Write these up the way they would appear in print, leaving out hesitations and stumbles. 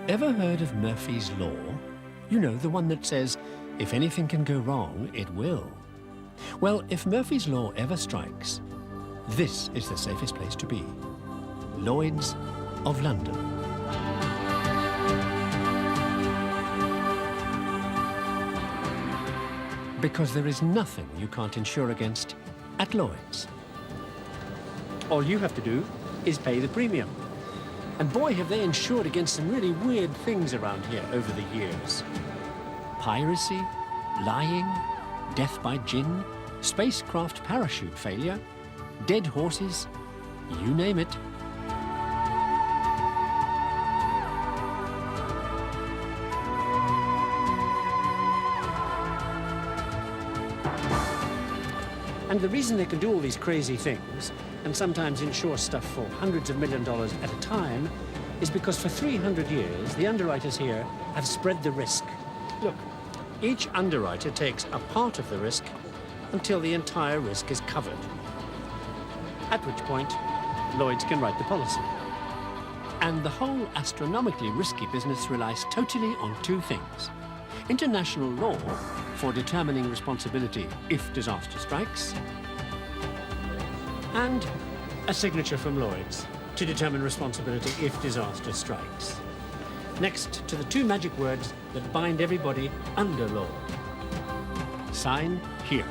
Ever heard of Murphy's Law? You know, the one that says, if anything can go wrong, it will. Well, if Murphy's Law ever strikes, this is the safest place to be. Lloyd's of London. Because there is nothing you can't insure against at Lloyd's. All you have to do is pay the premium. And boy, have they insured against some really weird things around here over the years. Piracy, lying, death by gin, spacecraft parachute failure, dead horses, you name it. And the reason they can do all these crazy things, and sometimes insure stuff for hundreds of $1 million at a time, is because for 300 years, the underwriters here have spread the risk. Look, each underwriter takes a part of the risk until the entire risk is covered. At which point, Lloyd's can write the policy. And the whole astronomically risky business relies totally on two things: international law for determining responsibility if disaster strikes, and a signature from Lloyd's to determine responsibility if disaster strikes. Next to the two magic words that bind everybody under law. Sign here.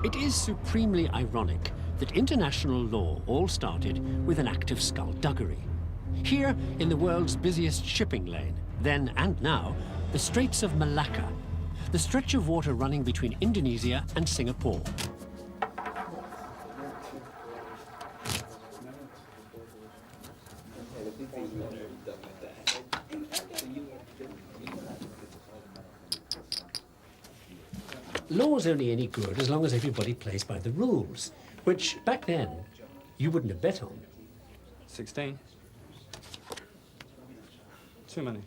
It is supremely ironic that international law all started with an act of skullduggery. Here, in the world's busiest shipping lane, then and now, the Straits of Malacca, the stretch of water running between Indonesia and Singapore. Law's only any good as long as everybody plays by the rules, which, back then, you wouldn't have bet on. 16. Too many.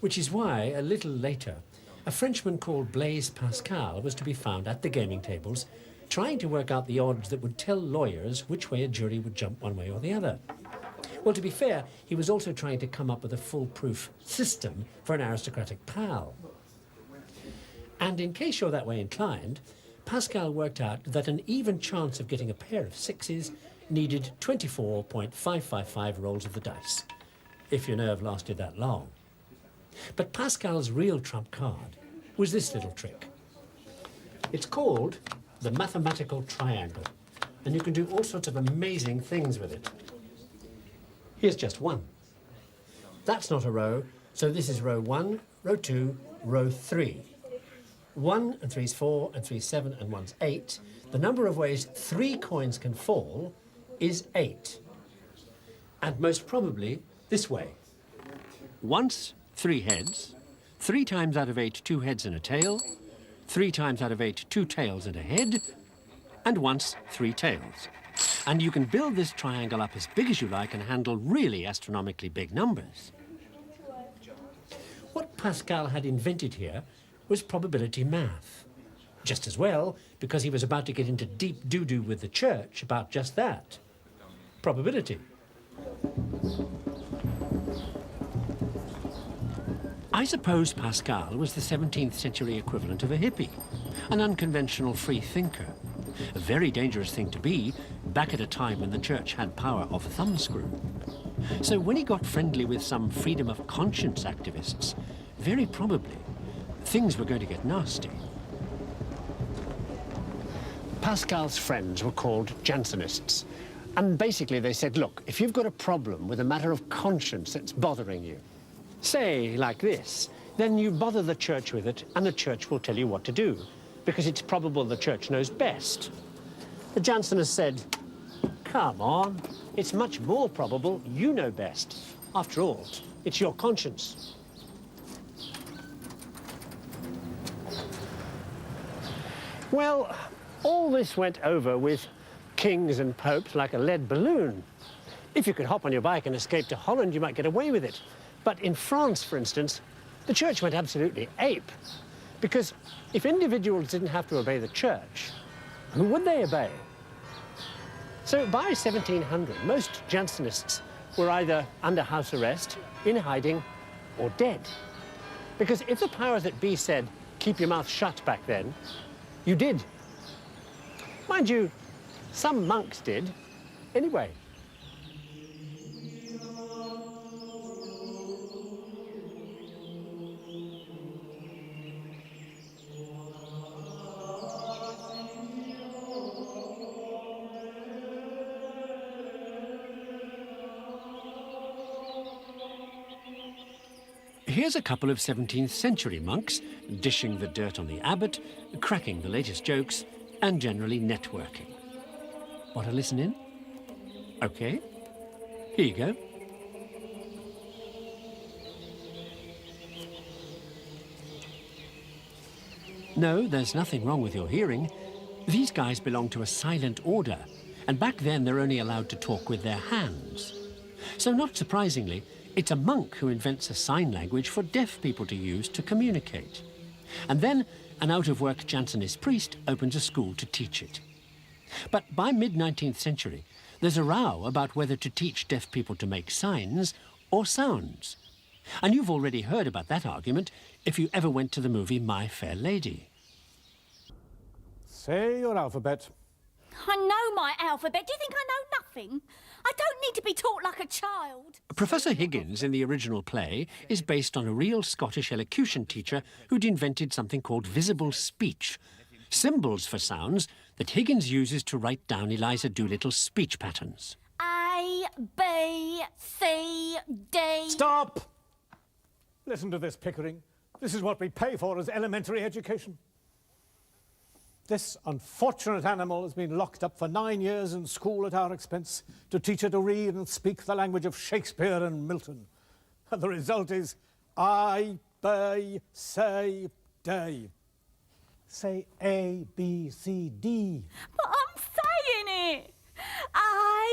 Which is why, a little later, a Frenchman called Blaise Pascal was to be found at the gaming tables, trying to work out the odds that would tell lawyers which way a jury would jump one way or the other. Well, to be fair, he was also trying to come up with a foolproof system for an aristocratic pal. And in case you're that way inclined, Pascal worked out that an even chance of getting a pair of sixes needed 24.555 rolls of the dice, if your nerve lasted that long. But Pascal's real trump card was this little trick. It's called the mathematical triangle, and you can do all sorts of amazing things with it. Here's just one. That's not a row, so this is row 1, row 2, row 3. 1 and 3's 4 and 3's 7 and 1's 8. The number of ways 3 coins can fall is 8. And most probably this way. Once 3 heads, 3 times out of 8 2 heads and a tail, 3 times out of 8 2 tails and a head, and once 3 tails. And you can build this triangle up as big as you like and handle really astronomically big numbers. What Pascal had invented here was probability math. Just as well, because he was about to get into deep doo-doo with the church about just that. Probability. I suppose Pascal was the 17th century equivalent of a hippie, an unconventional free thinker. A very dangerous thing to be, back at a time when the church had power of thumbscrew. So when he got friendly with some freedom of conscience activists, very probably things were going to get nasty. Pascal's friends were called Jansenists. And basically they said, look, if you've got a problem with a matter of conscience that's bothering you, say like this, then you bother the church with it and the church will tell you what to do, because it's probable the church knows best. The Jansenists said, come on, it's much more probable you know best. After all, it's your conscience. Well, All this went over with kings and popes like a lead balloon. If you could hop on your bike and escape to Holland, you might get away with it. But in France, for instance, the church went absolutely ape. Because if individuals didn't have to obey the church, who would they obey? So by 1700, most Jansenists were either under house arrest, in hiding, or dead. Because if the powers that be said, keep your mouth shut back then, you did. Mind you, some monks did anyway. Here's a couple of 17th century monks dishing the dirt on the abbot, cracking the latest jokes, and generally networking. Want to listen in? Okay. Here you go. No, there's nothing wrong with your hearing. These guys belong to a silent order, and back then they're only allowed to talk with their hands. So not surprisingly, it's a monk who invents a sign language for deaf people to use to communicate. And then an out-of-work Jansenist priest opens a school to teach it. But by mid-19th century, there's a row about whether to teach deaf people to make signs or sounds. And you've already heard about that argument if you ever went to the movie My Fair Lady. Say your alphabet. I know my alphabet. Do you think I know nothing? I don't need to be taught like a child. Professor Higgins in the original play is based on a real Scottish elocution teacher who'd invented something called visible speech, symbols for sounds that Higgins uses to write down Eliza Doolittle's speech patterns. A, B, C, D... Stop! Listen to this, Pickering. This is what we pay for as elementary education. This unfortunate animal has been locked up for 9 years in school at our expense to teach her to read and speak the language of Shakespeare and Milton. And the result is I, B, C, D. Say A, B, C, D. But I'm saying it! A,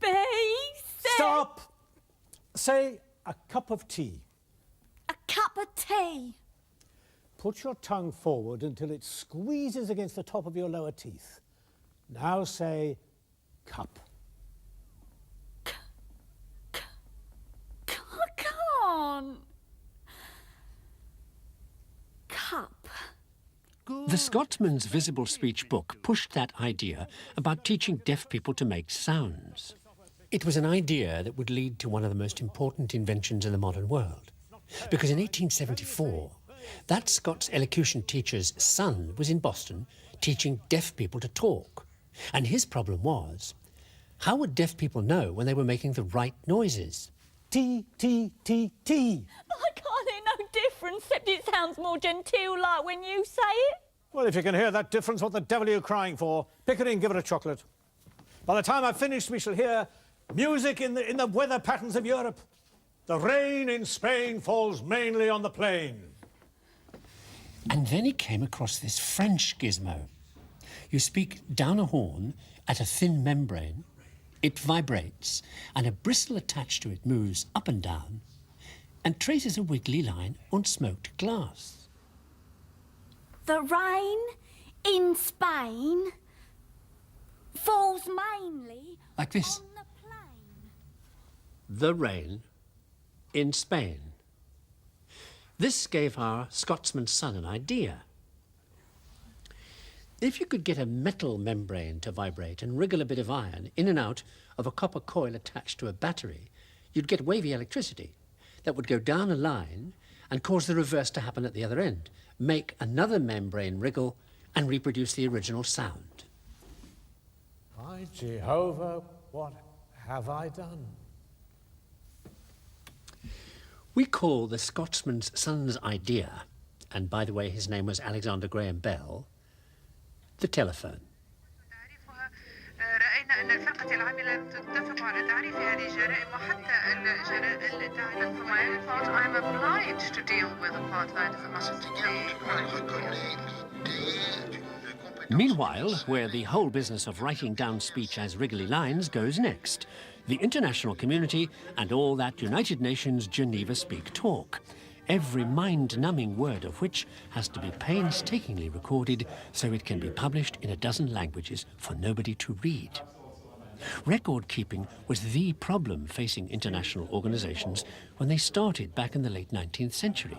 B, C... Stop! Say a cup of tea. A cup of tea. Put your tongue forward until it squeezes against the top of your lower teeth. Now say cup. Come on. Cup. The Scotsman's Visible Speech book pushed that idea about teaching deaf people to make sounds. It was an idea that would lead to one of the most important inventions in the modern world. Because in 1874, that Scots elocution teacher's son was in Boston teaching deaf people to talk. And his problem was, how would deaf people know when they were making the right noises? T, T, T, T. I can't hear no difference, except it sounds more genteel like when you say it. Well, if you can hear that difference, what the devil are you crying for? Pickering, give it a chocolate. By the time I've finished, we shall hear music in the weather patterns of Europe. The rain in Spain falls mainly on the plain. And then he came across this French gizmo. You speak down a horn at a thin membrane, it vibrates, and a bristle attached to it moves up and down and traces a wiggly line on smoked glass. The rain in Spain falls mainly Like this. on the plain. The rain in Spain. This gave our Scotsman's son an idea. If you could get a metal membrane to vibrate and wriggle a bit of iron in and out of a copper coil attached to a battery, you'd get wavy electricity that would go down a line and cause the reverse to happen at the other end, make another membrane wriggle and reproduce the original sound. By Jehovah, what have I done? We call the Scotsman's son's idea, and by the way, his name was Alexander Graham Bell, the telephone. رأينا أن الفرقة العاملة تتفق على تعريف هذه الجرائم وحتى الجرائم I'm obliged to deal with apartheid as a matter of Meanwhile, where the whole business of writing down speech as wriggly lines goes next, the international community and all that United Nations Geneva speak talk, every mind-numbing word of which has to be painstakingly recorded so it can be published in a dozen languages for nobody to read. Record keeping was the problem facing international organizations when they started back in the late 19th century.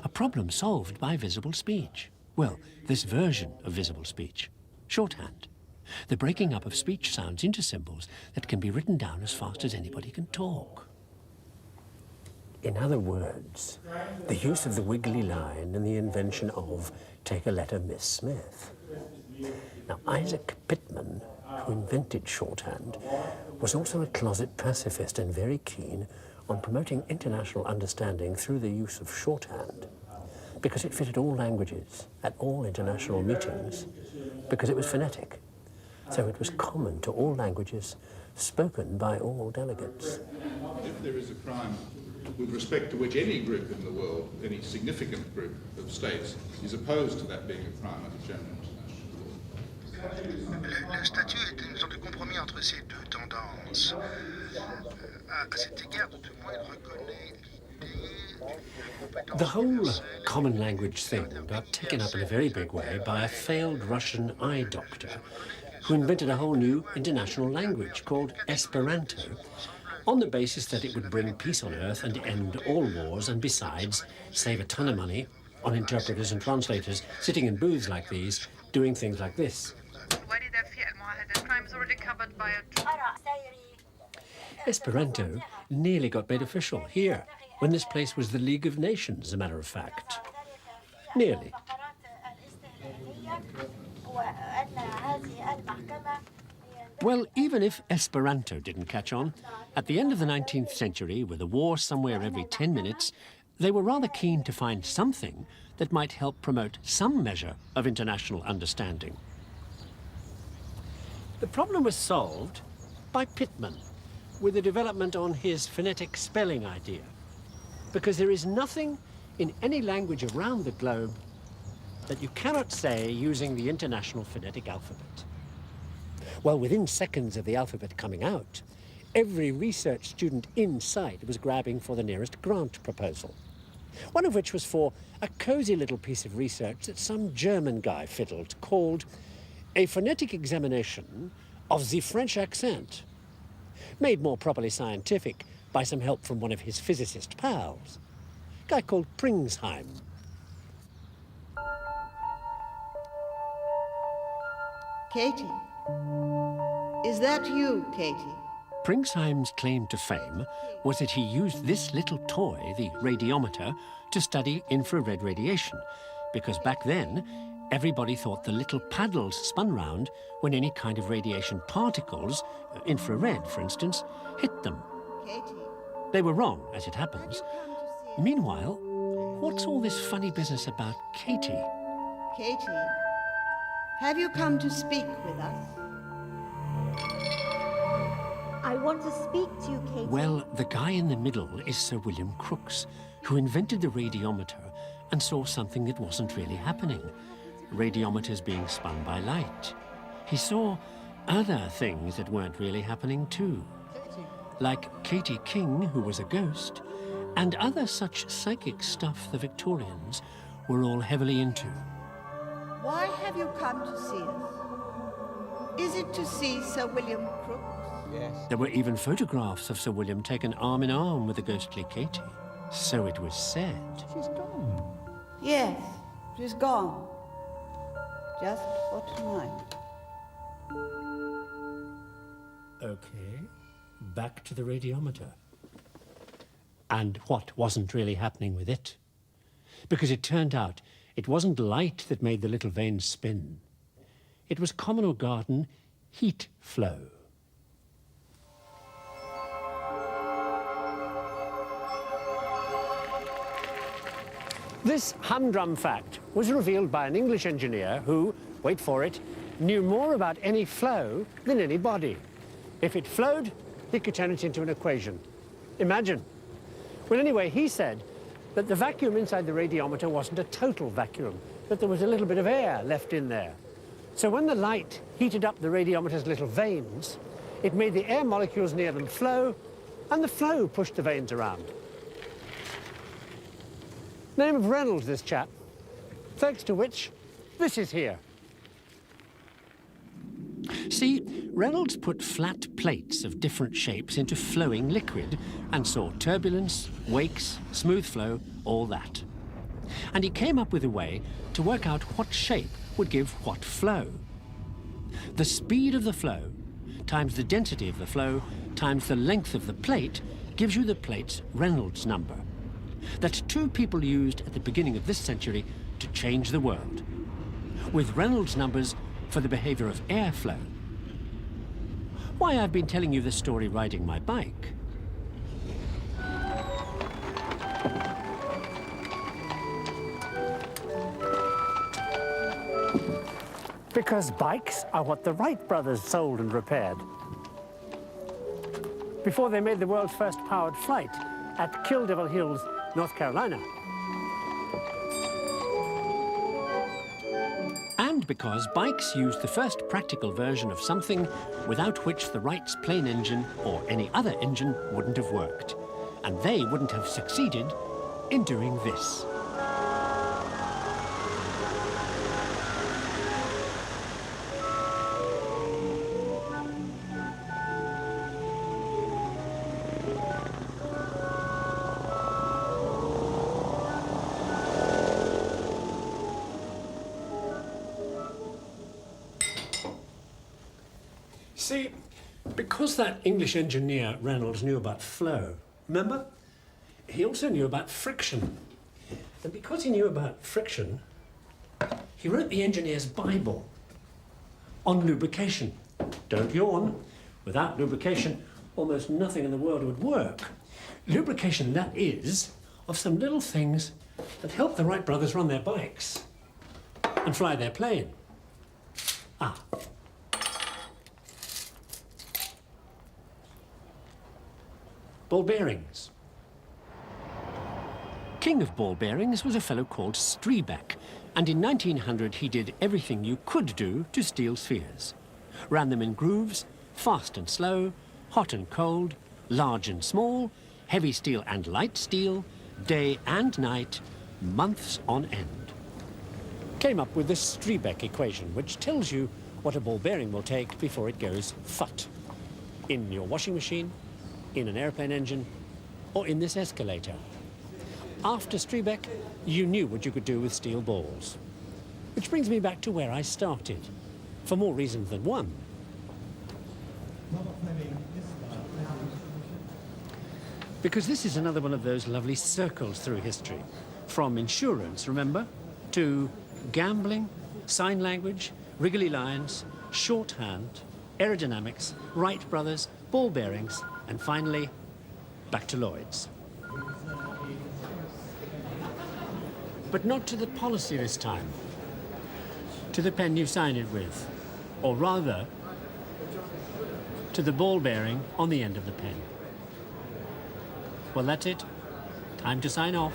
A problem solved by visible speech. Well, this version of visible speech. Shorthand. The breaking up of speech sounds into symbols that can be written down as fast as anybody can talk. In other words, the use of the wiggly line and the invention of "take a letter, Miss Smith." Now, Isaac Pitman, who invented shorthand, was also a closet pacifist and very keen on promoting international understanding through the use of shorthand, because it fitted all languages at all international meetings, because it was phonetic. So it was common to all languages, spoken by all delegates. If there is a crime with respect to which any group in the world, any significant group of states, is opposed to that being a crime under German international law. Le statut est une sorte de compromis entre ces deux tendances. À cet égard, tout au moins, il reconnaît l'idée. The whole common language thing got taken up in a very big way by a failed Russian eye doctor who invented a whole new international language called Esperanto, on the basis that it would bring peace on earth and end all wars, and besides, save a ton of money on interpreters and translators sitting in booths like these, doing things like this. والدة في المعاهدة. Crime is already covered by a Esperanto nearly got made official here, when this place was the League of Nations, as a matter of fact. Nearly. Well, even if Esperanto didn't catch on, at the end of the 19th century, with a war somewhere every 10 minutes, they were rather keen to find something that might help promote some measure of international understanding. The problem was solved by Pitman, with a development on his phonetic spelling idea, because there is nothing in any language around the globe that you cannot say using the International Phonetic Alphabet. Well, within seconds of the alphabet coming out, every research student in sight was grabbing for the nearest grant proposal, one of which was for a cosy little piece of research that some German guy fiddled called A Phonetic Examination of the French Accent, made more properly scientific by some help from one of his physicist pals, a guy called Pringsheim. Katie. Is that you, Katie? Pringsheim's claim to fame was that he used this little toy, the radiometer, to study infrared radiation, because back then, everybody thought the little paddles spun round when any kind of radiation particles, infrared for instance, hit them. Katie. They were wrong, as it happens. Meanwhile, what's all this funny business about Katie? Katie, have you come to speak with us? I want to speak to you, Katie. Well, the guy in the middle is Sir William Crookes, who invented the radiometer and saw something that wasn't really happening. Radiometers being spun by light. He saw other things that weren't really happening too. Like Katie King, who was a ghost, and other such psychic stuff the Victorians were all heavily into. Why have you come to see us? Is it to see Sir William Crookes? Yes. There were even photographs of Sir William taken arm in arm with the ghostly Katie. So it was said. She's gone. Yes, she's gone. Just for tonight. Okay, back to the radiometer. And what wasn't really happening with it? Because it turned out it wasn't light that made the little vanes spin. It was common or garden heat flow. This humdrum fact was revealed by an English engineer who, wait for it, knew more about any flow than any body. If it flowed, he could turn it into an equation. Imagine. Well, anyway, he said that the vacuum inside the radiometer wasn't a total vacuum, that there was a little bit of air left in there. So when the light heated up the radiometer's little vanes, it made the air molecules near them flow, and the flow pushed the vanes around. Name of Reynolds, this chap, thanks to which this is here. See, Reynolds put flat plates of different shapes into flowing liquid and saw turbulence, wakes, smooth flow, all that. And he came up with a way to work out what shape would give what flow. The speed of the flow times the density of the flow times the length of the plate gives you the plate's Reynolds number. That two people used at the beginning of this century to change the world, with Reynolds numbers for the behavior of airflow. Why I've been telling you this story riding my bike. Because bikes are what the Wright brothers sold and repaired. Before they made the world's first powered flight at Kill Devil Hills, North Carolina. And because bikes used the first practical version of something without which the Wrights' plane engine or any other engine wouldn't have worked. And they wouldn't have succeeded in doing this. See, because that English engineer Reynolds knew about flow, remember? He also knew about friction. And because he knew about friction, he wrote the engineer's Bible on lubrication. Don't yawn. Without lubrication, almost nothing in the world would work. Lubrication, that is, of some little things that help the Wright brothers run their bikes and fly their plane. Ah. Ball bearings. King of ball bearings was a fellow called Streebeck, and in 1900 he did everything you could do to steel spheres. Ran them in grooves, fast and slow, hot and cold, large and small, heavy steel and light steel, day and night, months on end. Came up with the Streebeck equation, which tells you what a ball bearing will take before it goes fut. In your washing machine, in an airplane engine, or in this escalator. After Streebeck, you knew what you could do with steel balls. Which brings me back to where I started, for more reasons than one. Because this is another one of those lovely circles through history. From insurance, remember, to gambling, sign language, wriggly lines, shorthand, aerodynamics, Wright brothers, ball bearings, and finally, back to Lloyd's. But not to the policy this time. To the pen you sign it with. Or rather, to the ball bearing on the end of the pen. Well, that's it. Time to sign off.